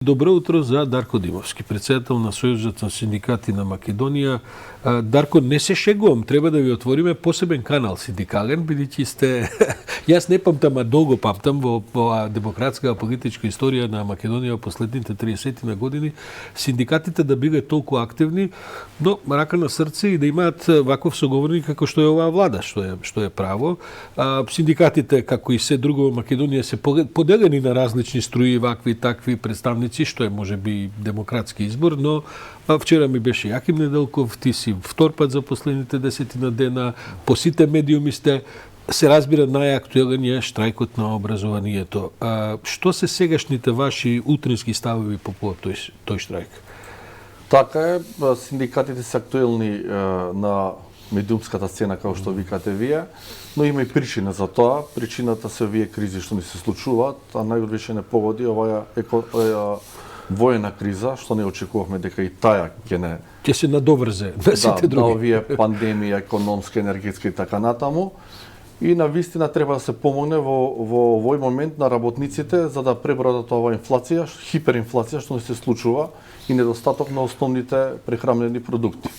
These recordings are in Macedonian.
Добро утро за Дарко Димовски, председател на Сојузот на синдикати на Македонија. Дарко, не се шегувам, треба да ви отвориме посебен канал синдикален, бидејќи сте... Јас не памтам, а долго памтам во демократска политичка историја на Македонија во последните 30 на години, синдикатите да биле толку активни, но рака на срце и да имаат ваков соговорник како што е оваа влада, што е право. Синдикатите, како и се друго во Македонија, се поделени на различни струи, вакви и такви представници, што е можеби демократски избор, но вчера ми беше Јаким Неделков, ти си втор пат за последните 10 на дена, по сите медиуми сте, се разбира најактуелен е штрајкот на образованието. Што се сегашните ваши утрински ставови по тој штрајк? Така е, синдикатите се актуелни на медиумската сцена, како што викате вие, но има и причина за тоа. Причината се овие кризи што ни се случуваат, а највише не погоди оваа воена криза, што не очекувавме дека и таа ќе се надоврзе на сите други. Да, овие пандемија, економска, енергетска и така натаму. И на вистина треба да се помогне во овој момент на работниците за да пребродат оваа инфлација, хиперинфлација што не се случува и недостаток на основните прехранбени продукти.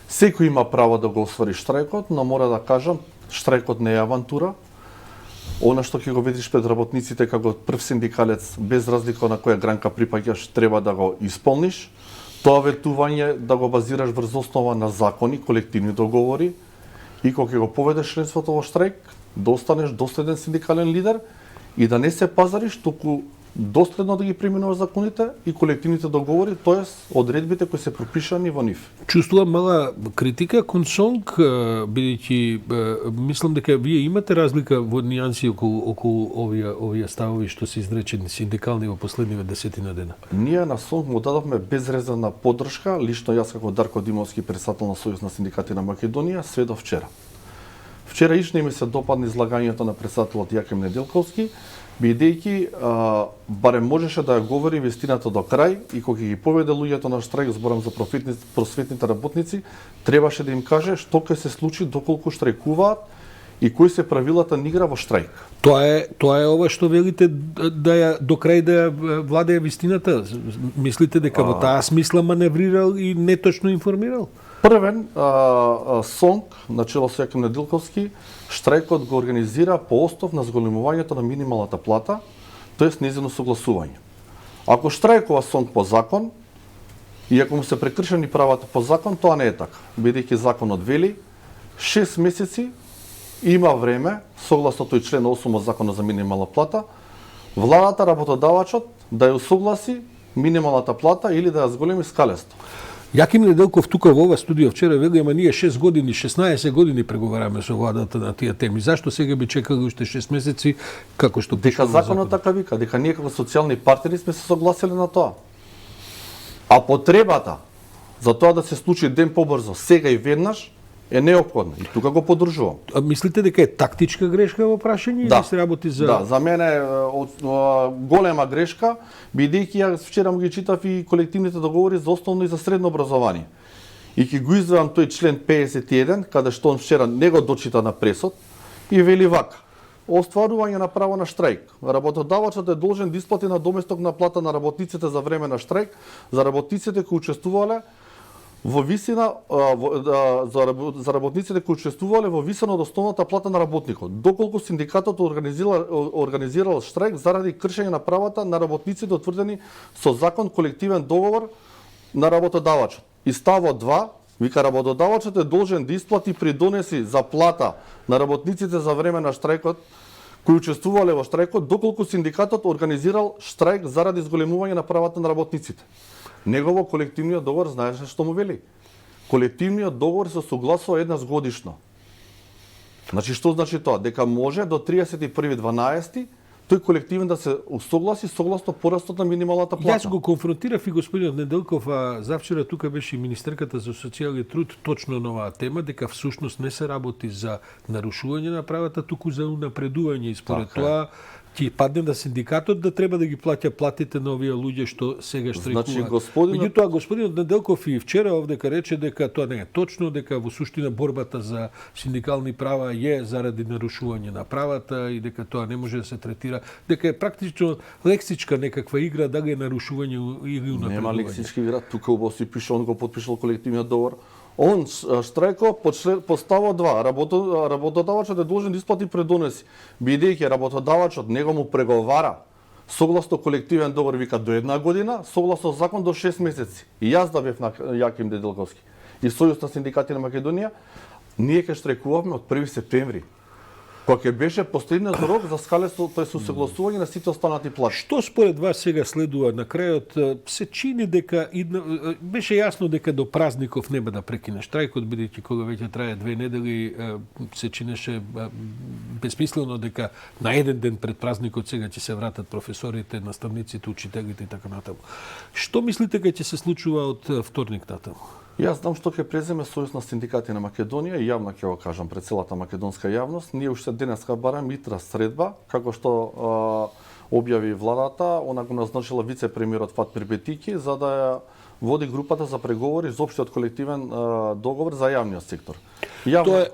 Секој има право да го оствари штрајкот, но мора да кажам, штрајкот не е авантура. Она што ќе го видиш пред работниците како прв синдикалец, без разлика на која гранка припаѓаш, треба да го исполниш. Тоа ветување да го базираш врз основа на закони, колективни договори и кога ќе го поведеш членството во штрајк, да останеш доследен синдикален лидер и да не се пазариш, туку доследно да ги преминуваш законите и колективните договори, тоест одредбите кои се пропишани во нив. Чувствувам мала критика кон СОНК, бидејќи мислам дека вие имате разлика во нијанси околу овие ставови што се изречени синдикални во последниве 10 на дена. Ние на СОНК му дадовме безрезервна поддршка, лично јас како Дарко Димовски, председател на Сојуз на синдикати на Македонија, све до вчера. Вчера ишне ми се допадна излагањето на председателот Јаким Неделковски, бидејќи барем можеше да ја говори вистината до крај и кога ги поведе луѓето на штрајк, зборам за просветните работници, требаше да им каже што ќе се случи доколку штрајкуваат и кои се правилата на игра во штрајк. Тоа е ова што велите до крај да ја владее вистината. Мислите дека во таа смисла маневрирал и неточно информирал? Првен, СОНК, начело со Јаким Неделковски, штрајкот го организира по основ на зголемувањето на минималната плата, тоест нејзино согласување. Ако штрајкува СОНК по закон, и ако му се прекршени правата по закон, тоа не е така. Бидејќи законот вели 6 месеци има време, согласно тој член 8 од Законот за минимална плата, владата, работодавачот да ја усогласи минималната плата или да ја зголеми скалесто. Јаким Неделков тука во ова студио вчера вели, ама ние 6 години, 16 години преговараме со владата на тие теми. Зашто сега би чекали уште 6 месеци, како што дека законот така вика, дека ние како социјални партнери сме се согласили на тоа. А потребата за тоа да се случи ден побрзо, сега и веднаш, е неопходна. И тука го поддржувам. А мислите дека е тактичка грешка во прашање или се работи за... Да, за мене е голема грешка, бидејќи јас вчера му ги читав и колективните договори за основно и за средно образование. И ќе го извадам тој член 51, каде што он вчера не го дочита на пресот, и вели вака: остварување на право на штрајк. Работодавачот е должен да исплати надоместок на плата на работниците за време на штрајк, за работниците кои учествувале во висина за работниците кои учествувале во висина од основната плата на работникот, доколку синдикатот организирал штрајк заради кршење на правата на работниците утврдени со закон, колективен договор на работодавачот. И ставот 2 вика: работодавачот е должен да исплати придонеси за плата на работниците за време на штрајкот кои учествувале во штрајкот, доколку синдикатот организирал штрајк заради зголемување на правата на работниците. Негово колективниот договор, знаеш што му вели? Колективниот договор се согласува еднаш годишно. Значи, што значи тоа? Дека може до 31.12. тој колективен да се усогласи согласно порастот на минималната плата. Јас го конфронтирав и господинот Неделков, а завчера тука беше и министерката за социјален труд точно на оваа тема, дека всушност не се работи за нарушување на правата, туку за унапредување. И според тоа ќе падне на синдикатот да треба да ги плаќа платите на овие луѓе што сега штрайкуваат. Значи, господинот... Меѓутоа, господинот Неделков и вчера овдека рече дека тоа не е точно, дека во суштина борбата за синдикални права е заради нарушување на правата и дека тоа не може да се третира, дека е практично лексичка некаква игра, дали е нарушување или унапредување. Нема лексички игра, тука убаво си пише, он го подпишал колективниот договор. Он штрајко по ставот 2, работодавачот е должен да исплати предонеси, бидејќи работодавачот него му преговара согласно колективен договор вика до 1 година, согласно закон до 6 месеци. И јас да бев на Јаким Неделковски и Сојуз на синдикати на Македонија, ние ќе штрајкувавме од 1 септември. Кога ќе беше последниот рок за тој со согласување на сите останати плати. Што според вас сега следува на крајот? Се чини дека беше јасно дека до празников нема да прекине штрајкот, бидејќи кога веќе трае 2 недели се чинеше бесмислено дека на еден ден пред празникот сега ќе се вратат професорите, наставниците, учителите и така натаму. Што мислите дека ќе се случува од вторник натаму? Јас знам што ќе преземе Сојуз на синдикати на Македонија и јавно ќе го кажам пред целата македонска јавност. Ние уште денеска бараме итра средба, како што објави владата, она го назначила вице-премиерот Фатмир Бетики за да ја води групата за преговори за општиот колективен договор за јавниот сектор.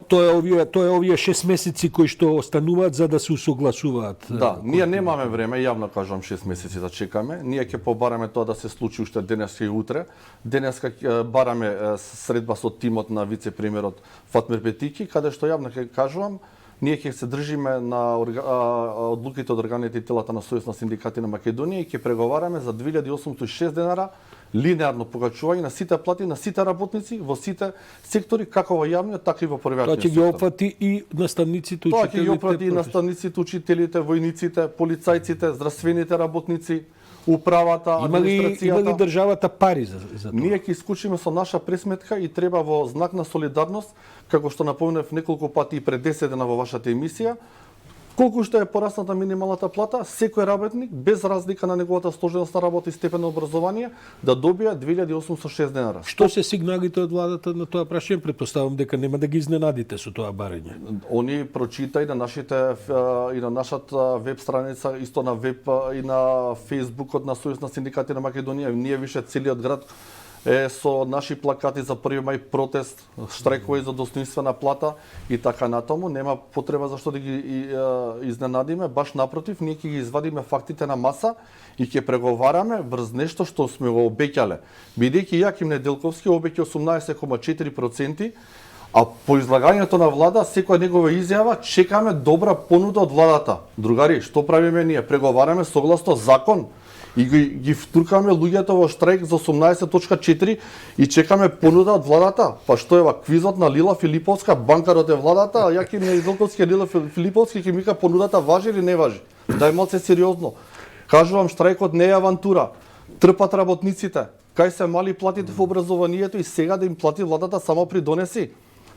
Тоа е овие 6 месеци кои што остануваат за да се усогласуваат. Да, ние немаме време, јавно кажувам 6 месеци да чекаме. Ние ќе побараме тоа да се случи уште денеска и утре. Денеска бараме средба со тимот на вице-премиерот Фатмир Бетики, каде што јавно ќе кажувам, ние ќе се држиме на одлуките од органите и телата на Сојуз на синдикати на Македонија и ќе преговараме за 2806 денара линеарно покачување на сите плати на сите работници во сите сектори, како во јавниот, така и во приватниот сектор. Тоа ќе ги опфати и наставниците, учителите. Тоа ќе ги опфати и наставниците, учителите, војниците, полицајците, здравствените работници, управата, администрацијата. Има ли државата пари за тоа? Ние ќе исклучиме со наша пресметка и треба во знак на солидарност, како што напомнев неколку пати и пред 10 дена во вашата емисија, колку што е порасната минималната плата, секој работник, без разлика на неговата сложеност на работа и степен на образование, да добија 2806 денара. Што се сигналите од владата на тоа прашање? Претпоставам дека нема да ги изненадите со тоа барање. Они прочита и на нашата веб страница, исто на веб и на Фејсбукот на Сојуз на синдикати на Македонија. Ние више целиот град е со наши плакати за 1 мај протест, штрајкови за достоинствена плата и така натаму. Нема потреба зашто да ги изненадиме, баш напротив, ние ќе ги извадиме фактите на маса и ќе преговараме врз нешто што сме го обеќале. Бидејќи Јаким Неделковски обеќа 18,4%, а по излагањето на влада, секоја негова изјава, чекаме добра понуда од владата. Другари, што правиме ние? Преговараме согласно закон и ги втуркаме луѓето во штрајк за 18.4 и чекаме понуда од владата. Па што ева квизот на Лила Филиповска, банкарот е владата, а Јаким Неделковски, Лила Филиповски ќе мика понудата важи или не важи. Дај малце сериозно. Кажувам, штрајкот не е авантура. Трпат работниците. Кај се мали платите во образованието и сега да им плати владата само при донеси.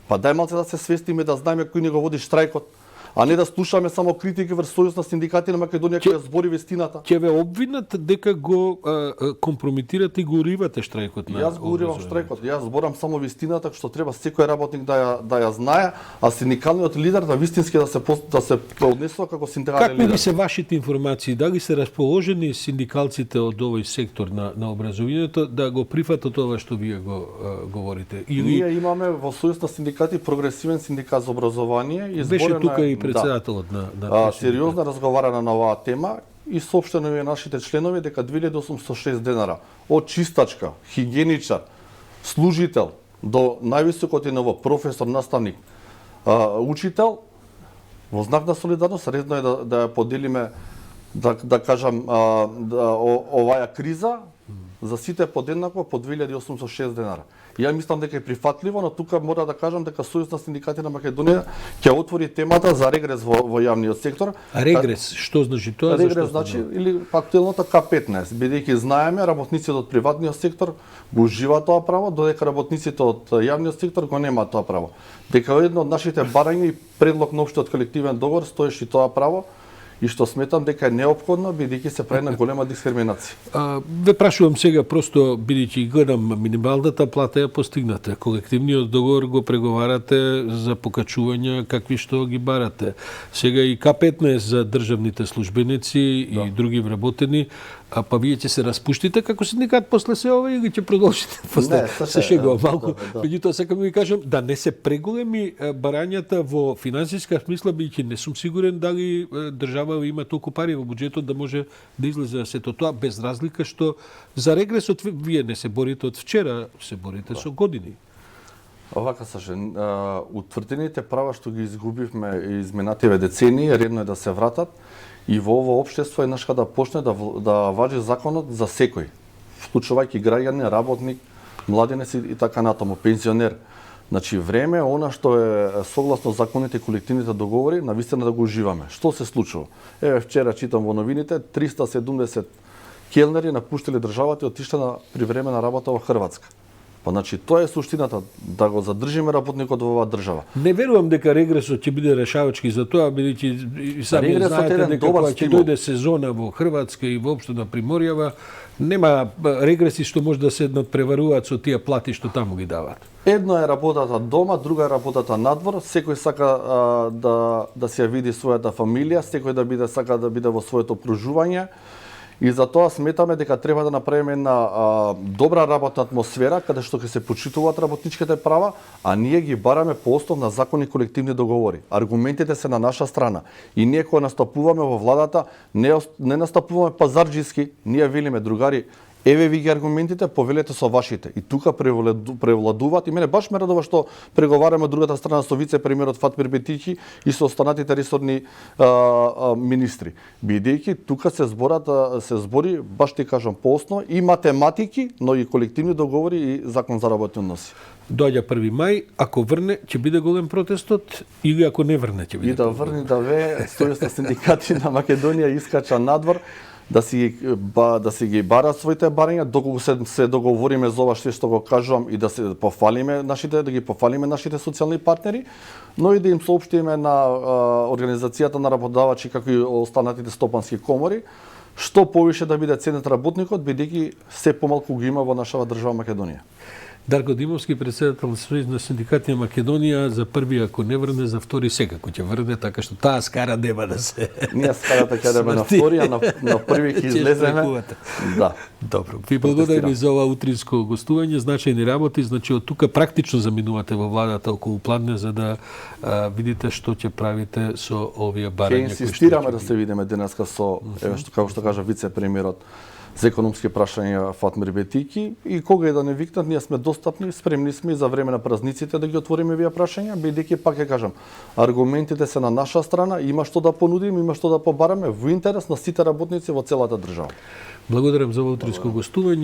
Па дај малце да се свестиме, да знаеме кој ни го води штрајкот, а не да слушаме само критики врз Сојуз на синдикати на Македонија која збори вистината. Ќе ве обвинат дека го компрометирате и го уривате штрајкот на. Јас го уривам штрајкот. Јас зборам само вистината што треба секој работник да ја знае, а синдикалниот лидер да вистински да се однесува како синдикален лидер. Какви се вашите информации? Дали се расположени синдикалците од овој сектор на образованието да го прифатат ова што вие го говорите? Ние имаме во Сојуз на синдикати прогресивен синдикат за образование и беше тука и председателот на сериозно разговарана на оваа тема и соопштено е нашите членови дека 2806 денара од чистачка, хигиеничар, служител до највисокот и ниво професор, наставник, учител, во знак на солидарност редно е да ја поделиме, да кажам, оваа криза за сите подеднакво по 2806 денара. Ја мислам дека е прифатливо, но тука мора да кажам дека Сојуз на синдикати на Македонија ќе отвори темата за регрес во јавниот сектор. Регрес, што значи тоа? Регрес значи или актуелното К15, бидејќи знаеме работниците од приватниот сектор го уживаат тоа право, додека работниците од јавниот сектор го немаат тоа право. Дека едно од нашите барања и предлог на општиот колективен договор стоеше тоа право и што сметам дека е неопходно бидејќи се прави на голема дискриминација. Ве прашувам сега, просто бидејќи гледам минималната плата ја постигнате, колективниот договор го преговарате за покачување какви што ги барате. Сега и К15 за државните службеници и други вработени, па вие ќе се распуштите како синдикат после се ова или ќе продолжите после? Се шегувам малку. Меѓутоа сакам да ви кажам да не се преголеми барањата во финансиска смисла, бидејќи не сум сигурен дали држава има толку пари во буџетот да може да излезе сето тоа, без разлика што за регресот вие не се борите од вчера, се борите со години. Овака Саше, утврдените права што ги изгубивме изминативе децении, редно е да се вратат и во ово општество еднашка да почне да важи законот за секој, вклучувајќи граѓани, работник, младенец и така натаму, пензионер. Значи време е она што е согласно законите и колективните договори, навистина да го уживаме. Што се случува? Еве вчера читам во новините 370 келнери напуштиле државата и отишле на привремена работа во Хрватска. Па значи тоа е суштината, да го задржиме работникот во оваа држава. Не верувам дека регресот ќе биде решавачки за тоа, бидејќи и сами знаете дека кога ќе дојде сезона во Хрватска и воопшто на Приморјава, нема регреси што може да се надпреваруваат со тие плати што таму ги дават. Едно е работата дома, друга е работата надвор. Секој сака да се види својата фамилија, секој сака да биде во своето окружување. И затоа сметаме дека треба да направиме една добра работна атмосфера каде што ќе се почитуваат работничките права, а ние ги бараме по основ на закони и колективни договори. Аргументите се на наша страна. И ние кога настапуваме во владата, не настапуваме пазарџиски, ние велиме другари, еве ви ги аргументите, повелете со вашите. И тука превладуваат. И мене баш ме радува што преговараме од другата страна со вице-премиерот Фатмир Бетичи и со останатите ресорни министри. Бидејќи тука се збори, баш ти кажам, по основ и математики, но и колективни договори и закон за работни односи. Доаѓа 1 мај, ако врне, ќе биде голем протестот или ако не врне, ќе биде? И да врне, да ве, Сојузот на синдикати на Македонија искача надвор, да си ги барат своите барања, доколку се договориме за ова што го кажувам и да се пофалиме да ги пофалиме нашите социјални партнери, но и да им соопштиме на организацијата на работодавачи како и останатите стопански комори, што повише да биде ценет работникот, бидејќи се помалку го има во нашава држава Македонија. Дарко Димовски, председател на Сојуз на синдикати на Македонија, за први ако не врне, за втори секако ќе врне, така што таа скара нема да се... Ние скарата ќе дадеме на втори, а на први ќе излеземе. Да. Добро. Ви благодарам за ова утринско гостување, значајни работи, значи од тука практично заминувате во владата околу Пладне за да видите што ќе правите со овие барања. Ќе инсистираме да се видиме денеска со, еве што како што кажа вице-премиерот за економски прашања Фатмир Бетики и кога и да не викнат, ние сме достапни, спремни сме за време на празниците да ги отвориме вие прашања, бидејќи пак ќе кажам, аргументите се на наша страна, има што да понудиме, има што да побараме во интерес на сите работници во целата држава. Благодарам за утринско гостување.